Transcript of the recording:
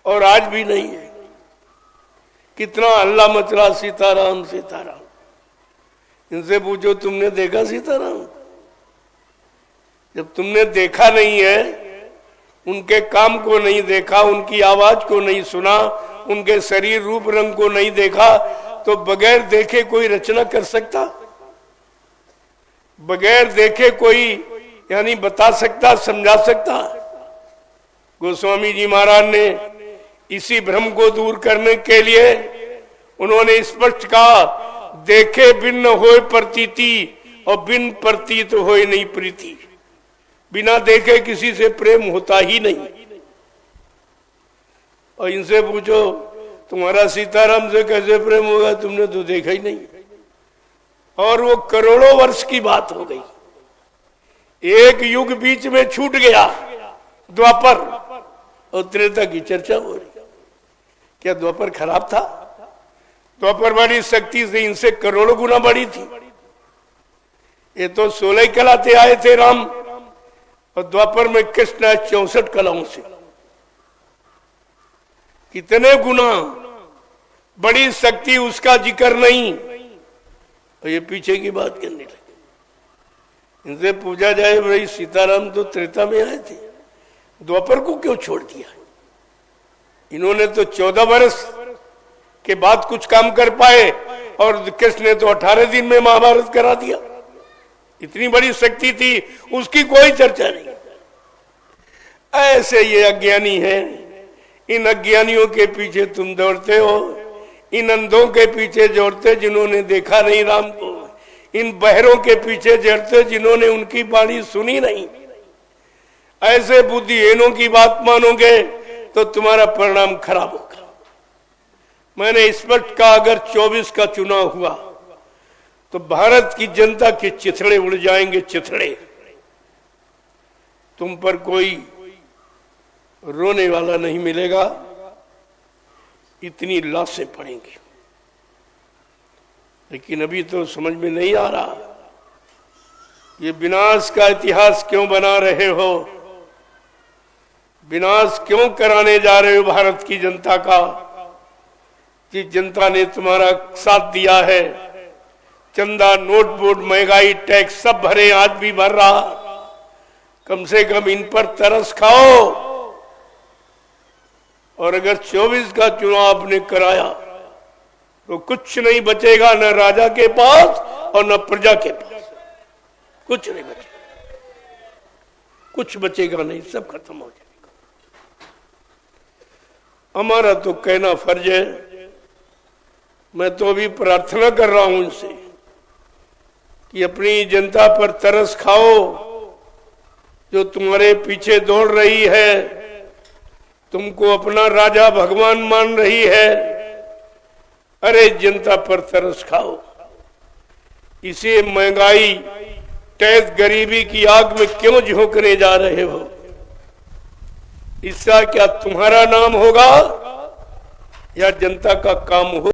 और आज भी नहीं है। कितना हल्ला मचला सीताराम सीताराम। इनसे पूछो तुमने देखा सीताराम? जब तुमने देखा नहीं है, उनके काम को नहीं देखा, उनकी आवाज को नहीं सुना, उनके शरीर रूप रंग को नहीं देखा, तो बगैर देखे कोई रचना कर सकता? बगैर देखे कोई यानी बता सकता, समझा सकता? गोस्वामी जी महाराज ने इसी भ्रम को दूर करने के लिए उन्होंने स्पष्ट कहा, देखे बिन न होए प्रतीति और बिन प्रतीत होए नहीं प्रीति। बिना देखे किसी से प्रेम होता ही नहीं। और इनसे पूछो तुम्हारा सीताराम से कैसे प्रेम होगा, तुमने तो देखा ही नहीं। और वो करोड़ों वर्ष की बात हो गई, एक युग बीच में छूट गया, द्वापर और त्रेता की चर्चा हो रही। क्या द्वापर खराब था? द्वापर वाली शक्ति से इनसे करोड़ों गुना बड़ी थी। ये तो 16 कला से आए थे राम, और द्वापर में कृष्ण है 64 कलाओं से। कितने गुना बड़ी शक्ति, उसका जिक्र नहीं। और ये पीछे की बात करने लगे। इनसे पूछा जाए भाई सीताराम तो त्रेता में आए थे, द्वापर को क्यों छोड़ दिया? इन्होंने तो 14 वर्ष के बाद कुछ काम कर पाए, और कृष्ण ने तो 18 दिन में महाभारत करा दिया। इतनी बड़ी शक्ति थी, उसकी कोई चर्चा नहीं। ऐसे ये अज्ञानी है। इन अज्ञानियों के पीछे तुम दौड़ते हो, इन अंधों के पीछे दौड़ते जिन्होंने देखा नहीं राम को, इन बहरों के पीछे दौड़ते जिन्होंने उनकी वाणी सुनी नहीं। ऐसे बुद्धिहीनों की बात मानोगे तो तुम्हारा परिणाम खराब होगा। मैंने स्पष्ट कहा, अगर 24 का चुनाव हुआ तो भारत की जनता के चिथड़े उड़ जाएंगे, चिथड़े। तुम पर कोई रोने वाला नहीं मिलेगा, इतनी लाशें पड़ेंगी। लेकिन अभी तो समझ में नहीं आ रहा, ये विनाश का इतिहास क्यों बना रहे हो? विनाश क्यों कराने जा रहे हो भारत की जनता का? जिस जनता ने तुम्हारा साथ दिया है, चंदा, नोट बोर्ड, महंगाई, टैक्स सब भरे, आज भी भर रहा। कम से कम इन पर तरस खाओ। और अगर 24 का चुनाव आपने कराया तो कुछ नहीं बचेगा, न राजा के पास और न प्रजा के पास। कुछ नहीं बचेगा, कुछ बचेगा नहीं, सब खत्म हो जाएगा। हमारा तो कहना फर्ज है। मैं तो अभी प्रार्थना कर रहा हूं इनसे कि अपनी जनता पर तरस खाओ, जो तुम्हारे पीछे दौड़ रही है, तुमको अपना राजा भगवान मान रही है। अरे जनता पर तरस खाओ। इसे महंगाई, टैक्स, गरीबी की आग में क्यों झोंकने जा रहे हो? इसका क्या तुम्हारा नाम होगा या जनता का काम हो?